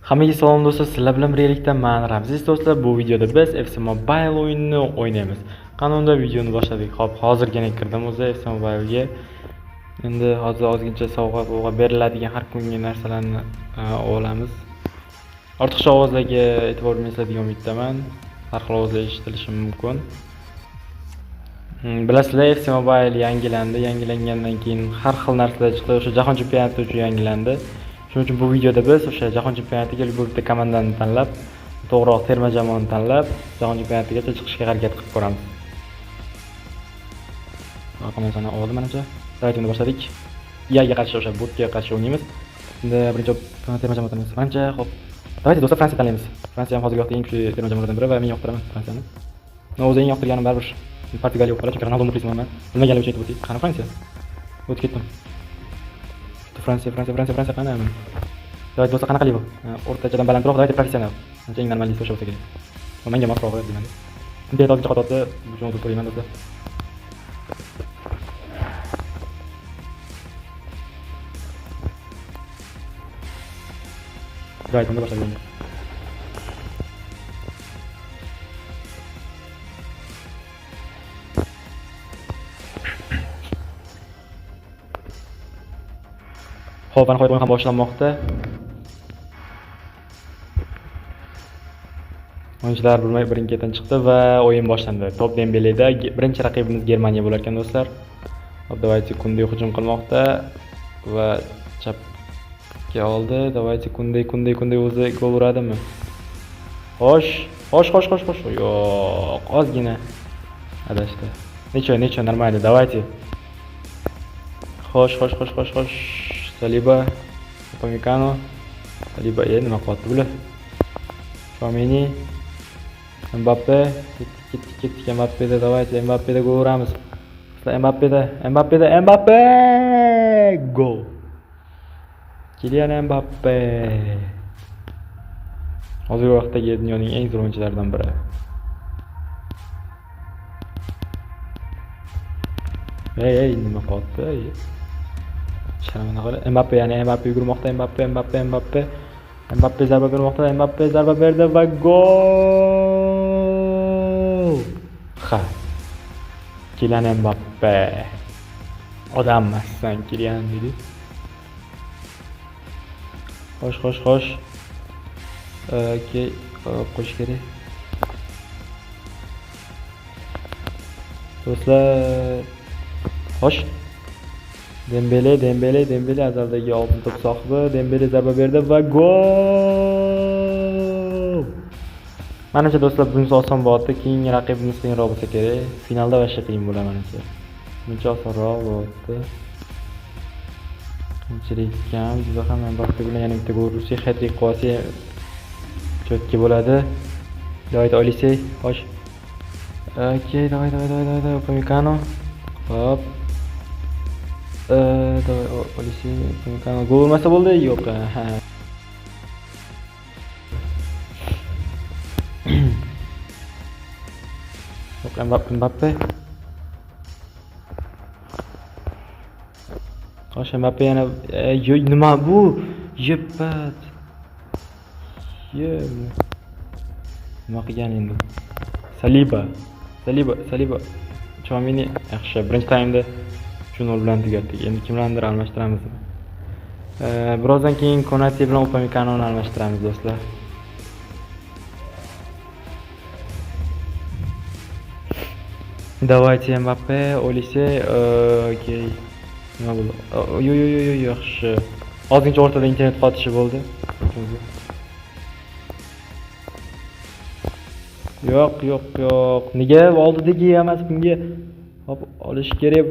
Hammaga salom do'stlar, sizlar bilan birgalikda men Ramziz do'stlar. Bu videoda biz FC Mobile o'yinini o'ynaymiz. Qanunda videoni boshladik. Xo'p, hozirgina kirdim o'zi FC Mobile'ga. Endi hozir ozgincha sovg'a beriladigan har kungi narsalarni olamiz. Ortiqcha ovozlarga e'tibor bermaslar degan umiddaman. Har xil ovozlar eshitilishi mumkin. Bilasizlar, FC Mobile yangilandi. Yangilangandan keyin har xil narsalar chiqdi. O'sha jahon chempionati uchun yangilandi. Shuning uchun bu videoda biz o'sha jahon chempionatiga bu bitta komandani tanlab, to'g'riroq terma jamoani tanlab, jahon chempionatigacha chiqishga harakat qilib ko'ramiz. Komandani oldim menimcha. Raytini boshladik. Iaga qarshi o'sha botga qarshi o'ynaymiz. Endi birinchi terma jamoani tanlaymiz. Fransiya, xo'p. Davayda do'stlar, Fransiya tanlaymiz. Fransiya ham hozirgi vaqtda eng kuchli terma jamoalardan biri va men yoqtiraman Fransiyani. O'zi eng yoqtirganim baribir Portugaliya bo'lib qoladi, chunki Ronaldo muxlisman men. Bilmaganlar uchun aytib o'taylik. Qani Fransiya? O'tib ketdim. Fransiya qani? Davay do'stlar, qanaqa bu? O'rtachadan balandroq, davay professional. Ancha eng normalisi o'sha bo'lsa kerak. Menga mosroq deyman. Bunday to'g'ri qototni uchun o'zim ko'rayman do'stlar. Davay bunga boshlaymiz. Xo'p, ana o'yin ham boshlanmoqda. O'yinchilar birin-ketin chiqdi va o'yin boshlandi. Top Dembeleda, birinchi raqibimiz Germaniya bo'lar ekan do'stlar. Hop, davaychi Kunde hujum qilmoqda va chapga oldi. Davaychi Kunde o'zi gol uradimi? Xo'sh. Yo'q, ozgina adashdi. Necha, normal, davaychi. Xo'sh. Saliba, Upamecano, Saliba nima qilyapti bular? Tchouameni, Mbappe, ketdik Mbappe'da, davaychi Mbappe'da gol uramiz. Mbappe! Gol! Kylian Mbappe. Hozirgi vaqtdagi dunyoning eng zo'r o'yinchilaridan biri. Ey, nima qilyapti? Mbappe yugurmoqda. Mbappe zarba bermoqda. Mbappe zarba berdi va gol! Kylian Mbappe. Odam emassan, Kylian dedi. Xo'sh. Qo'yish kerak. Do'stlar, xo'sh. Dembele azaldagi oltin to'p sohibi. Dembele zarba berdi va gol! Menimcha do'stlar, bunisi oson bo'lyapti. Keyingi raqibimiz qiyinroq bo'lsa kerak. Finalda vashcha qiyin bo'ladi menimcha. Buncha osonroq bo'lyapti. Qanchalik kam, juda ham Mbappe bilan yana bitta gol ursa, hat-trick qilsa cho'tki bo'ladi. Davayda Olisey, xo'sh. Okey, davay, Upamecano. Hop. Davay Olisey, Upamecano gol urmasa bo'ldi. Yo'q. Yo'q, Mbappe. Xo'sh, Mbappe yana nima bu? Yepat. Nima qilgan endi? Saliba. Tchouameni yaxshi. Birinchi taymda 0 bilan tugatdik. Endi kimlarnidir almashtiramiz. Birozdan keyin Konate bilan Upamecano'ni almashtiramiz do'stlar. Davaychi Mbappe, Olisey, okey. Nima bo'ldi? Yaxshi. Hozircha o'rtada internet qotishi bo'ldi. Yo'q. Nega oldidagi emas bunga? Hop, olish kerak.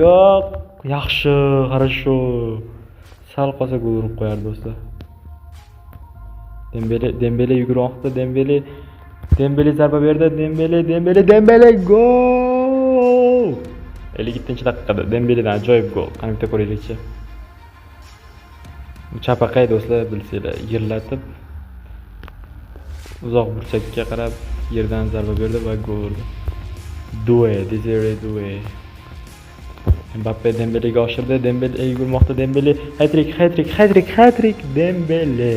Yo'q. Yaxshi, хорошо. Sal qolsa gol urib qo'yar do'stlar. Dembele yugurmoqda. Dembele zarba berdi. Dembele gol! 57-daqiqada Dembeledan ajoyib gol. Qani bitta ko'raylikchi. Chapaqay do'stlar, bilsanglar, yerlatib uzoq burchakka qarab yerdan zarba berdi va gol. Desire Doué. Mbappe Dembele'ga oshirdi. Dembele yugurmoqda. Dembele hat-trick. Dembele.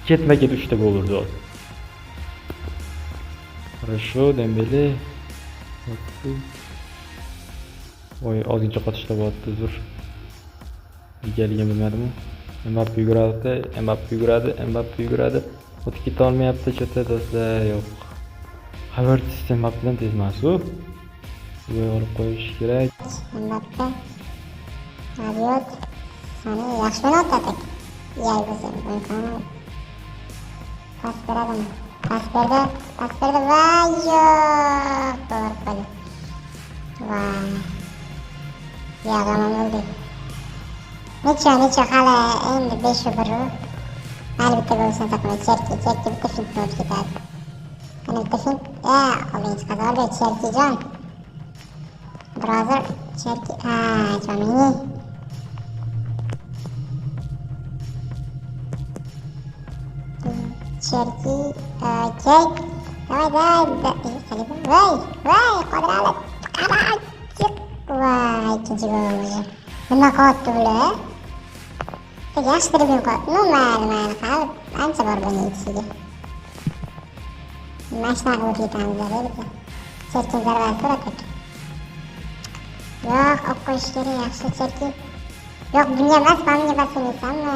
ketma-ket 3 ta gol urdi hozir. Хорошо, Dembele. Voy, ozgincha qotishlabotdi, zo'r. Egaligini bilmadimmi? Mbappe yuguradi. O'tib keta olmayapti, chota do'stlar, yo'q. Havertz Mbappedan tez emas-ku. Voy, olib qo'yish kerak. Mbappe, Rabiot, Sane yaxshi o'ynayapti. Yaygo'sin, imkoni. Pas beradimi? Pas berdi va yo'q, to'g'ri qo'ydi. Voy. Yag'amam o'ldi. Necha hali endi 5-1. Hali bitta bo'lsa taqdim Cherki bitta fintni o'tib ketadi. Qani bitta fint, oldingi qazorda Cherkijon. Brother, Cherki, Jomini. Cherki, Kek. Давай, Quadrado. Voy, ikkinchi gol. Nima qilyapti bular? Yaxshi dribling qilyapti. Mayli, qilib ancha bor buni yetishga. Mashina qilib ketamiz dedi. Cherki zarbasi uradik. Yo'q, olib qo'yish kerak, yaxshi Cherki. Yo'q, bunga emas, menga basamaysanmi?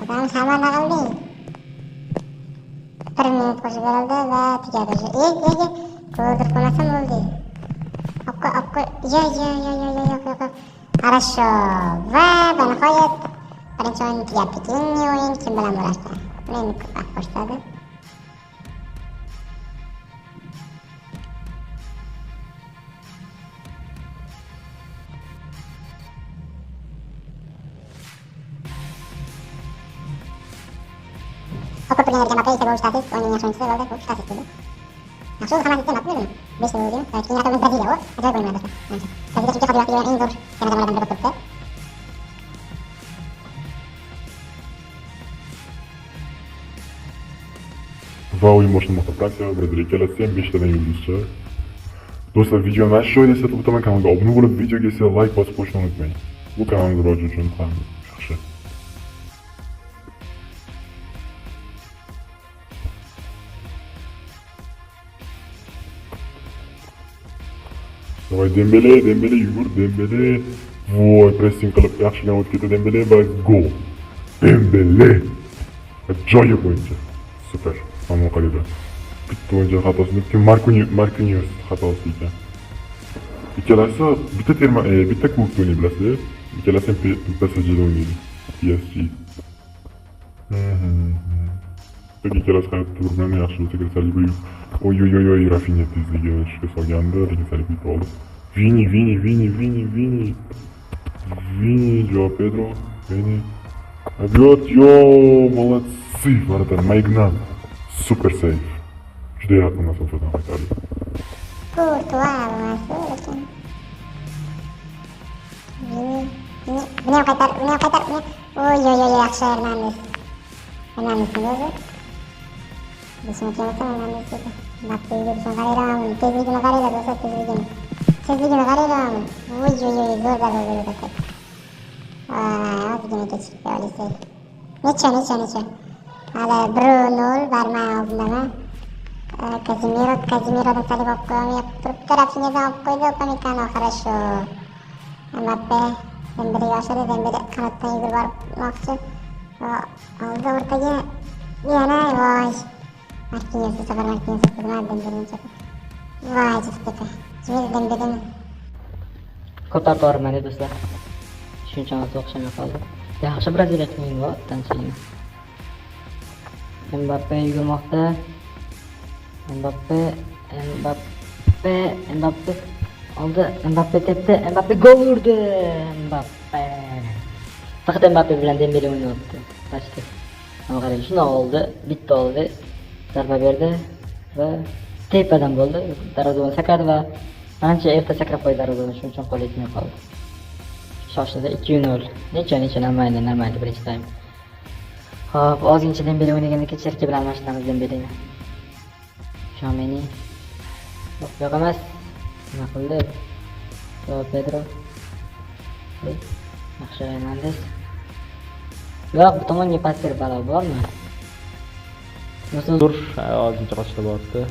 Odam xabarda qilding. 1 minut qo'shib berildi va tugadi. Goldir qo'ymasam bo'ldi. Opqo'y. Yo'q. Хорошо. Va nihoyat birinchi o'yin tugadi. Keyingi o'yin kim bilan bo'ladi? Meni vaqt boshladi. Okur Premier Mbappe ise gol statis, oyunun yaşancısı golde gol statis dedi. Yaxshi o'zi hammasi istemab bildim. 5 gol urdim. Keyin yana Braziliya o. Ajoyib o'ynadi do'stlar. Braziliya chunki qadriyatli eng zo'r jamoalardan biri bo'lib turibdi. Va o'yin boshlanmoqda. Fransiya va Braziliya ikkalasi ham 5 tadan yulduzcha. Do'stlar, videoni mana shu joyda eslatib o'taman, kanalga obuna bo'lib, videoga esa like bosib qo'yishni unutmang. Bu kanalimiz rivoji uchun ham yaxshi. Voy, Dembele yugur, Dembele. Voy, pressing qilib yaxshigina o'tib ketdi Dembele va gol. Dembele. Ajoyib o'yinchi. Super. Hamma qaraydi. Bitta o'yinchi xatosini, Marquinhos xatosi ekan. Ikkalasi bitta klubda o'ynay bilasizlar. Ikkalasi ham PSG'da o'ynaydi. PSG. Ikkalasi hayotda bir-birini yaxshi bo'lsa kerak, salbiy. Oy, Rafinha tezligini ishga solgandi, lekin salbiy qoldi. Vini, Joao Pedro, Vini. Rabiot, молодцы, вратарь, Maignan. Super save. Juda yaqin masofadan qaytardi. Buni ham qaytar. Oy, yaxshi Hernandez. Hernandezning o'zi. Bismi kelsa Hernandez edi. Mbappega bizga qarayman. Tezligini qaraylar do'stlar, tezligini qarayman. Oy, zo'r bo'ldi. Ozgina kechikib olsak. Necha. Hali 1-0 barman oldindaman. Kazimirodan salib olib qo'ymayapti. Turibdi, Rafinhadan olib qo'ydi, Upamecano, хорошо. Mbappe, Dembele yoshadi, Dembele qanotdan yugurib bormoqchi. Oldi o'rtaga yana voy. Marquinhos xizmat Dembelening cho'pi. Voy, chiqdi. Dembele ko'tarib bormadi do'stlar. Shunchasi o'xshamay qoldi. Yaxshi Braziliya o'yini bor, tanchigina. Mbappe yugurmoqda. Mbappe oldi. Mbappe tepdi. Mbappe gol urdi. Mbappe. Faqat Mbappe bilan Dembele o'ynayapti. Pastda. Mana qarang, shuna oldi, bitta oldi. Zarba berdi va tepadan bo'ldi. Darvozani sakradi va ancha erta sakrab qo'ydi darvozani, shuning uchun qo'l yetmay qoldi. Shoshildi 2-0. Necha normalniy birinchi taym. Xo'p, ozgincha Dembele o'ynagandan keyin Cherki bilan almashtamiz Dembeleni. Jomini. Yo'q emas. Nima qildi? Joao Pedro. Yaxshi Hernandez. Yo'q, bu tomonga pas berib balo bormi? Nasıl? Dur, ozgincha qochishda bo'lyapti.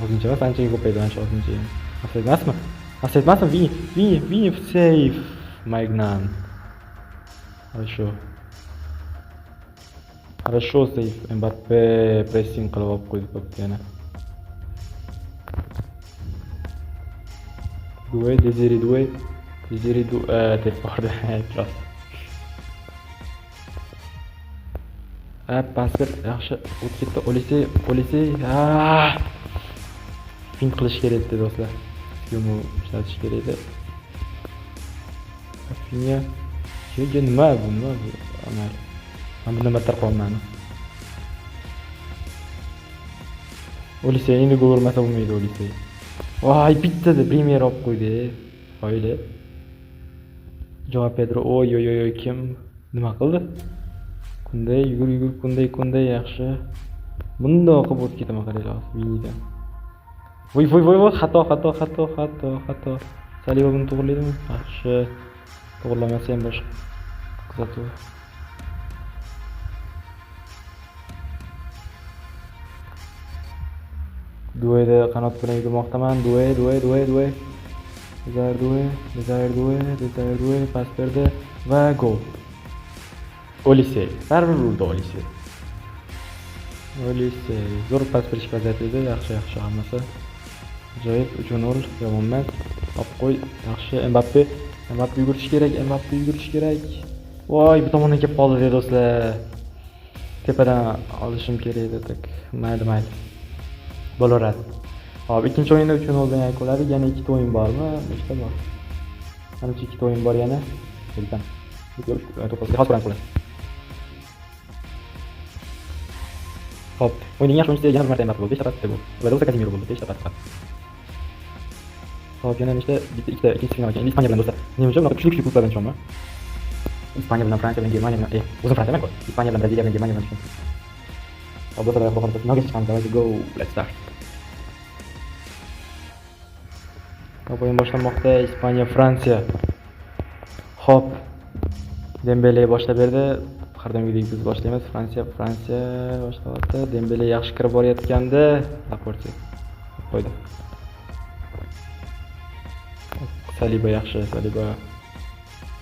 Ozgincha emas, anchaga ko'paydi ancha ozgincha. Offside emasmi? Offside emasmi? Vini, save. Magnan. Хорошо, сейв. Mbappe pressing qilib olib qo'ydi to'pni yana. Desire Doué deb bordi. Klas. Pasber yaxshi o'tib ketdi. Olise. Fint qilish kerak edi do'stlar. Yomni ishlatish kerak edi. Rafinha. Nima bu? Amal. Men bundan battar qolmayman. Olise endi gol urmasa bo'lmaydi Olise. Voy, bittada Premier olib qo'ydi. Foyda. Joao Pedro, oy, kim nima qildi? Kunday yugur, kunday yaxshi. Bundoq qilib o'tib ketaman qaraylar, Vinidan. Voy, xato. Saliba buni to'g'rilaydimi? Yaxshi. To'g'rilamasa ham boshqa. Kuzatuv. Due'da qanot bilan yurmoqdaman. Due. Desire Due pas berdi va gol. Olise. Baribir urdi Olise. Zo'r pas berish vaziyati edi. Yaxshi hammasi. Ajoyib 3-0 yomon emas. Olib qo'y. Yaxshi Mbappe yugurish kerak. Voy, bu tomondan kelib qoldi do'stlar. Tepadan olishim kerak edi tak. Mayli. Bo'laveradi. Hop, ikkinchi o'yinda 3-0 bilan yakunladik. Yana ikkita o'yin bormi? Nechta bor? Menimcha ikkita o'yin bor yana. Kelgan. To'pga xos ko'ramiz. Hop, o'yinning yaxshi o'yinchisi yana bir marta Mbappe bo'ldi. 5 ta pas bu. Va o'zi Casemiro bo'ldi. 5 ta pas. Hop, yana nechta ikkita ikkinchi final ekan. Ispaniya bilan do'stlar. Menimcha bunaqa kuchli klublardan chonmi? Ispaniya bilan Fransiya bilan Germaniya bilan, o'zi Fransiya emas-ku. Ispaniya bilan Braziliya bilan Germaniya bilan chon. Hop, do'stlar, finalga chiqamiz. Давайте go. Let's start. O'yin boshlanmoqda. Ispaniya, Fransiya. Hop. Dembele boshlab berdi. Har doimgidek biz boshlaymiz. Fransiya boshlayapti. Dembele yaxshi kirib borayotganda, Laporte qo'ydi. Saliba yaxshi.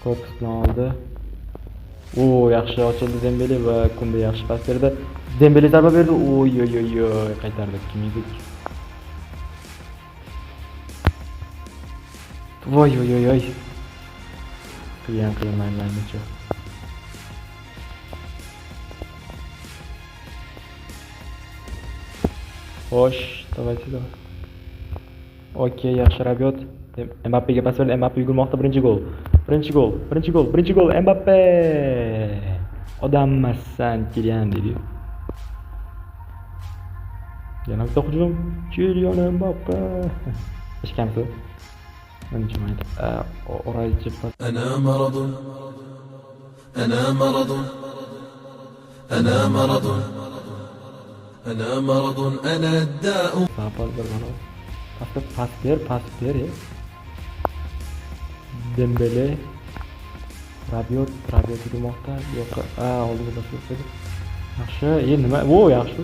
Korpus bilan oldi. Yaxshi ochildi Dembele va Kunde yaxshi pas berdi. Dembele zarba berdi. Oy, qaytardi. Kim edi? Voy. Qiyin. Xo'sh, давайте. Okey, yaxshi Rabiot. Mbappe'ga pas berdi. Mbappe yugurmoqda. Birinchi gol. Mbappe. Odammassan, Kylian dedi. Yana bitta hujum. Kylian Mbappe. Ishkamsiz. Menimcha mayli. Oraychi pas. أنا مرض أنا الداء. Pas ber. Dembele. Rabiot yurmoqda. Yo'q, oldiga bosib. Yaxshi. Nima? Yaxshi.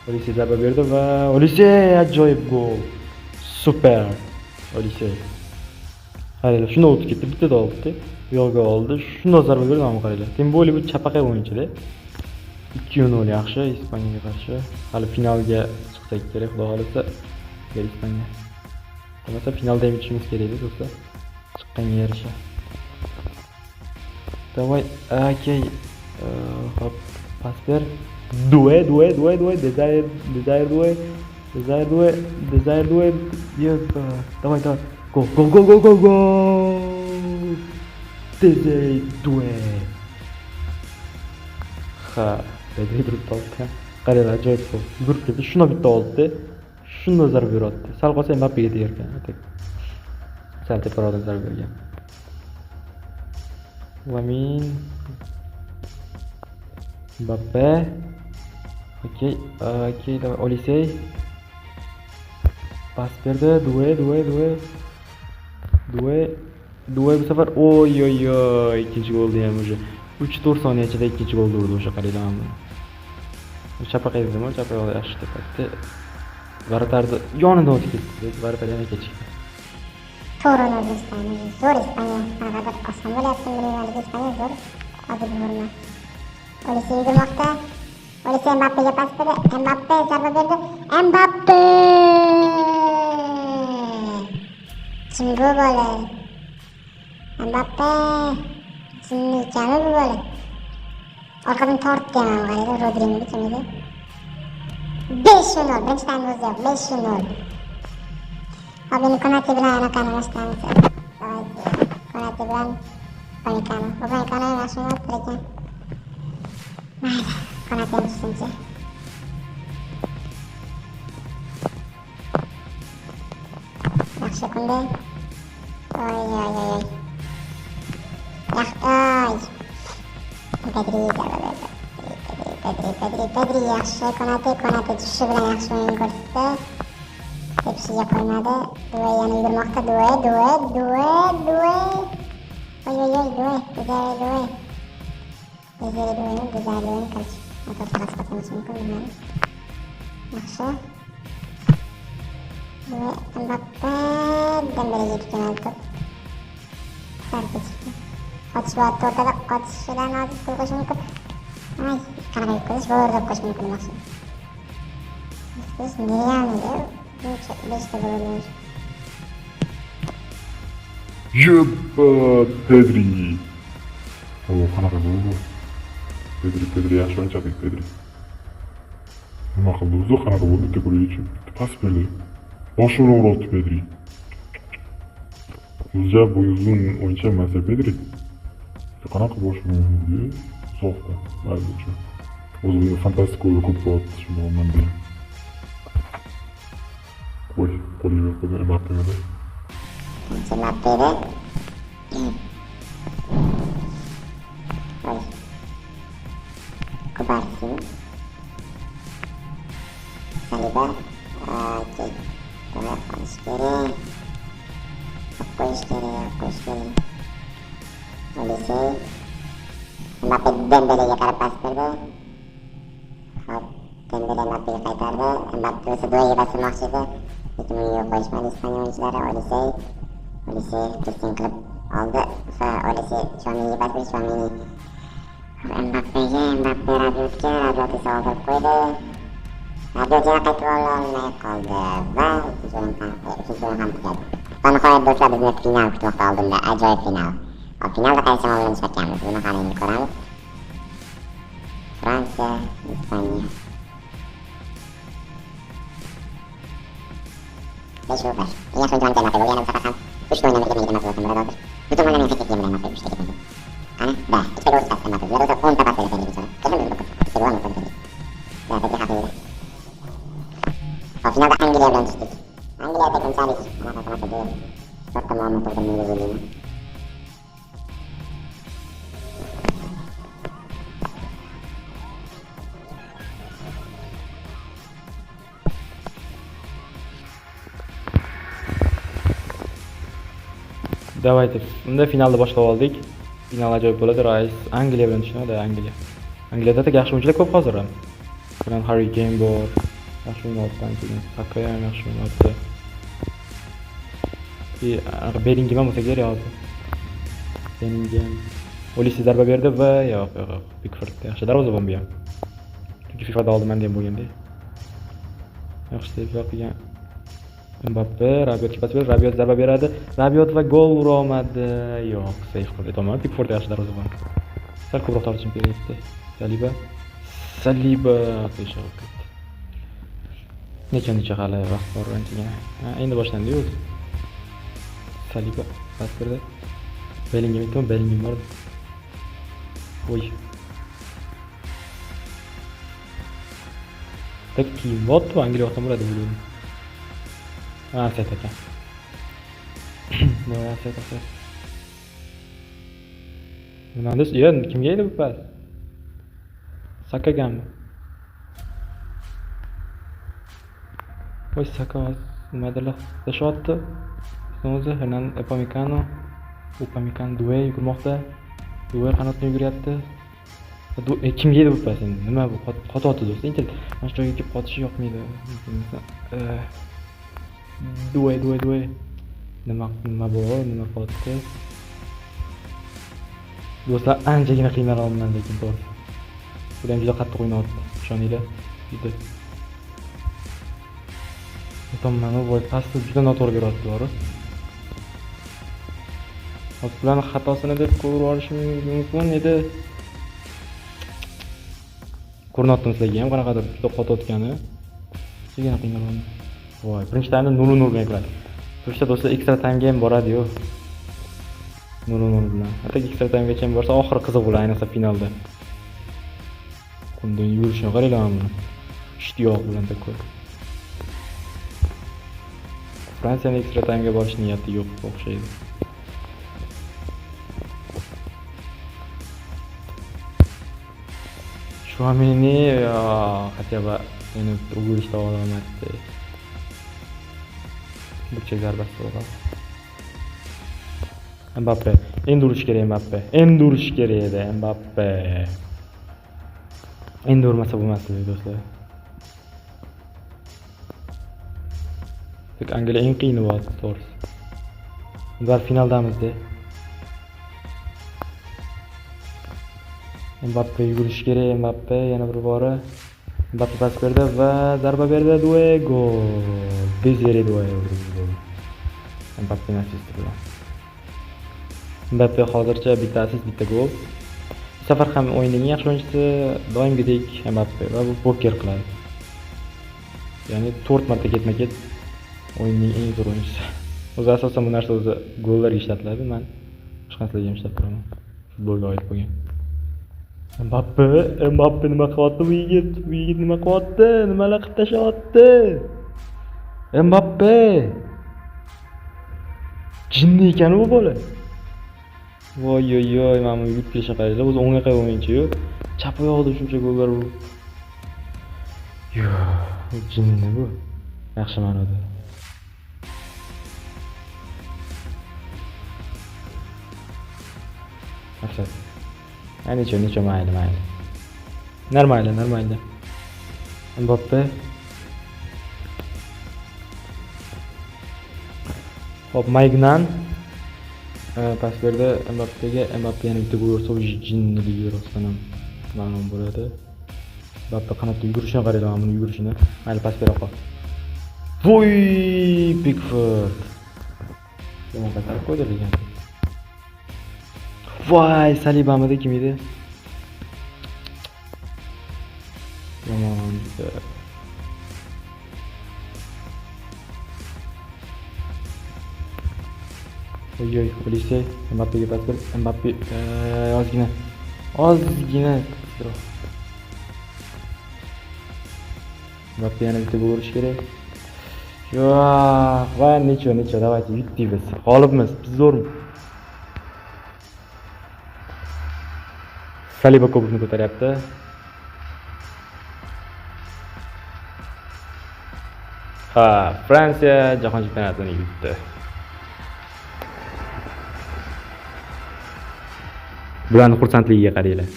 Olise zarba berdi va Olise ajoyib gol. Super. Olise. Qaranglar, shuni o'tib ketdi, bitta oldi. Bu yo'lga oldi. Shunday zarba berdi, mana qaranglar. Dembele bu chapaqa o'yinchi-da. 2-0 yaxshi Ispaniyaga qarshi. Hali finalga chiqsak kerak, xudo xolisa. Ispaniya. Bo'lmasa finalda ham yutishimiz kerak edi do'stlar. Chiqqanga yarasha. Давай, okey. Hop, pas ber. Due. Desire Due. Давай. Gol. Desire Due. Dedi turib oldi. Qaranglar, ajoyib gol. Yugurib keldi, shuni bitta oldi. Shunda zarba berdi. Sal qolsa Mbappe'ga tegirgan. Sal teparoqdan zarba bergan. Lamin. Mbappe. Okey, давай Olise. Pas berdi. Due. Duvoy bu safar oy oy oy ikkinchi golni ham уже 3-4 soniya ichida ikkinchi golni urdi o'sha qarayman buni. Chapa qaydami? Chapa yaxshi tepatdi. Varatarni yonidan o'tib ketdi. Varatar yana kechikdi. To'g'ri O'zbekiston. Zo'r Ispaniya. Qanaqadir oson bo'lyapti Milanga Ispaniya zo'r. Hozir bo'lma. Olise yugurmoqda. Olise Mbappe'ga pas berdi. Mbappe zarba berdi. Mbappe! Kim bu bola? Mbappe! Kimni ekan bu bola? Orqadan tortdi ham qaraydi Rodrigo kim edi? 5-0. Birinchidan o'zi yo'q. 5-0. Abini Konate bilan anaqani boshlaymiz. Konate bilan Upamecano. Upamecano yaxshi o'ynab ekan. Mayli, Konate tushuncha. Yaxshi kunde. Oy oy oy. Yaxshi. Pedri yaxshi Konate tushishi bilan yaxshi o'yin ko'rsatdi. Tepsiga qo'ymadi. Duve yana yugurmoqda. Duve. Oy oy oy Duve. Güzel o'yin qilish. Motor transportimiz mumkin bilmadim. Yaxshi. Duve Mbappe Dembele'ga tutgan top. Sarkis. Qochib o'rtada qochishidan hozir qo'yish mumkin. Ay, qanaqa qo'yish, bo'rda qo'yish mumkin emas. Biz nereyamidi? Beshta bo'lamiz. Yeppa Pedri. Qanaqa bo'ldi? Pedri yaxshi o'ynadi Pedri. Nima qildi o'zi? Qanaqa bo'ldi? Pedri pas berdi. Boshini urdi Pedri. O'zi bu uzun o'yinchi emas Pedri. Qanaqa boshini urdi? So'xda. Maylicha. O'zi fantastik gol ko'p bo'ldi, shuni olmam deyman. Qo'y, qo'liga qo'ydi Mbappe'ga. Mbappe'da. Kubarsi. Saliba. Okey. To'g'ri qolish kerak. Qo'yish kerak. Olise. Mbappe Dembele'ga qarab pas berdi. Hop, Dembele Mbappe'ga qaytardi. Mbappe esa Duve'ga basmoqchi edi. Lekin uni yo'q qo'yishmadi Ispaniya o'yinchilari. Olise pressing qilib oldi. Olise Chouaminiga pas berdi. Chouamini Mbappe'ga, Mbappe Rabiotga esa oldirib qo'ydi. Rabiot yana qaytib olmay qoldi va uchinchi o'yin ham tugadi. Va nihoyat do'stlar, bizni final kutmoqda oldinda, ajoyib final. Finalda qaysi tomonga chiqamiz? Buni qarang, ko'ramiz. Fransiya, Ispaniya. 5-5. Eng yaxshi o'yinchilarni Mbappe bo'lgan, bu safar ham 3 ta o'yindan birga emas bo'lsin, burada hozir. Butun o'yindan men ketgan bilan Mbappe 3 ta ketdi. Qani? Da, 2 gol chiqdi Mbappe. Yo'qsa 10 ta pas berdi Pedri. Keyin biz ikkita gol oldik. Da, Pedri haqida. Finalda Angliya bilan chiqdik. Angliyada qanchalik qanaqa qildi? Katta muammo bo'ldi menga o'ylayman. Давайте. Unda finalni boshlab oldik. Final ajoyib bo'ladi. Rais Angliya bilan tushadi, Angliya. Angliyada yaxshi o'yinchilar ko'p hozir ham. Bilan Harry Kane bor. Yaxshi o'ynayapti, keyin Saka ham yaxshi o'ynayapti. Bellingham bo'lsa kerak hozir. Bellingham. Olise zarba berdi va yo'q. Pickford yaxshi darvozabon bu ham. Chunki FIFAda oldin menda ham bo'lganda. Yaxshi teploq qilgan. Mbappe Rabiotga pas berdi, Rabiot zarba beradi. Rabiot va gol ura olmadi. Yo'q, save qildi. Tomon Pickford yaxshi darvozabon. Sal ko'proq tortishim kerak edi. Saliba qilishib ketdi. Necha hali vaqt bor anchagina. Endi boshlandi o'zi. Saliba pas berdi. Bellingham bor. Voy. Такие вот Angliya ham bo'ladi bu. Set ekan. Nima set. Bundan kimga edi bu pas? Sakagami? Voy Saka nimadirlar tashotdi. O'zi Hernan Upamecano Upamecano Due yugurmoqda. Due qanotdan yuguryapti. Kimga edi bu pas endi? Nima bu? Qotyapti do'stlar. Inter mana shu joyga kelib qotishi yoqmaydi. Due. Nima bu? Nima qotdi? Do'stlar, anchagina qiynalganman lekin to'g'ri. Bu ham juda qattiq o'ynayapti. Ishoninglar. Juda. Tomoni voy pasni juda noto'g'ri beryapti, to'g'ri. Hozir ularni xatosini deb ko'rib olishim mumkin edi. Ko'rinayapti sizlarga ham qanaqadir juda qotayotgani. Chegana qiynalganman. Voy, birinchi taymda 0-0 bilan qiladi. Turishda do'stlar ekstra taymga ham boradi-yu. 0-0 bilan. Hatto ekstra taymgacha ham borsa, oxiri qiziq bo'ladi, ayniqsa finalda. Bundan yurishni qaranglar mana. Ishtiyoq bilan takko. Fransiyaning ekstra taymga borish niyati yo'q o'xshaydi. Chouameni хотя бы meni o'g'irishda olamatdi. Burchak zarbasi bo'ldi. Mbappe, endi urish kerak Mbappe. Endi urish kerak edi Mbappe. Endi urmasa bo'lmasdi do'stlar. Tek Angliya eng qiyini bo'ldi to'g'risi. Ular finaldamizda. Mbappe yugurish kerak, Mbappe yana bir bora. Mbappe pas berdi va zarba berdi, Due gol. Bezeri Due gol. Mbappe assist bilan. Mbappe hozircha bitta assist, bitta gol. Bu safar ham o'yinning eng yaxshi o'yinchisi doimgidek Mbappe va bu poker qiladi. Ya'ni 4 marta ketma-ket o'yinning eng zo'r o'yinchisi. O'zi asosan bu narsa o'zi gollarga ishlatiladi. Men boshqa narsalarga ham ishlab turaman. Futbolga oid bo'lgan. Mbappe nima qilyapti bu yigit? Bu yigit nima qilyapti? Nimalar qilib tashlayapti? Mbappe! Jinni ekan bu bola. Voy, mana bu yigit kelishini qaranglar. O'zi o'ngga qo'yib o'yinchi-yu. Chap oyoqda shuncha gollar bu. Yo'q, jinni bu. Yaxshi ma'noda. Maqsad. Necha mayli. Normal. Mbappe. Hop, Maignan pas berdi Mbappe'ga. Mbappe yana bitta gol ursa, jinniligi rostdan ham ma'lum bo'ladi. Mbappe qanotda yugurishini qaraylar, mana buni yugurishini. Mayli pas bera qol. Voy, Pickford. Yomon qaytarib qo'ydi degan. Voy, Salibamidi kim edi? Yomon juda. Oy, polisi Mbappe'ga pas berib, Mbappe ozgina. Mbappe yana bitta gol urish kerak. Yo'q, va necha, давайте yutdik biz. G'olibmiz, biz zo'rmiz. Saliba kubokni ko'taryapti. Fransiya jahon chempionatini yutdi. Bularning xursandligiga qaranglar.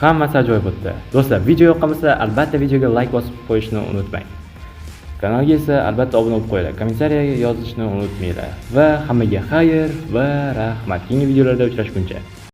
Hammasi ajoyib o'tdi. Do'stlar, video yoqqan bo'lsa, albatta videoga like bosib qo'yishni unutmang. Kanalga esa albatta obuna bo'lib qo'yinglar. Kommentariyaga yozishni unutmanglar. Va hammaga xayr va rahmat. Keyingi videolarda uchrashguncha.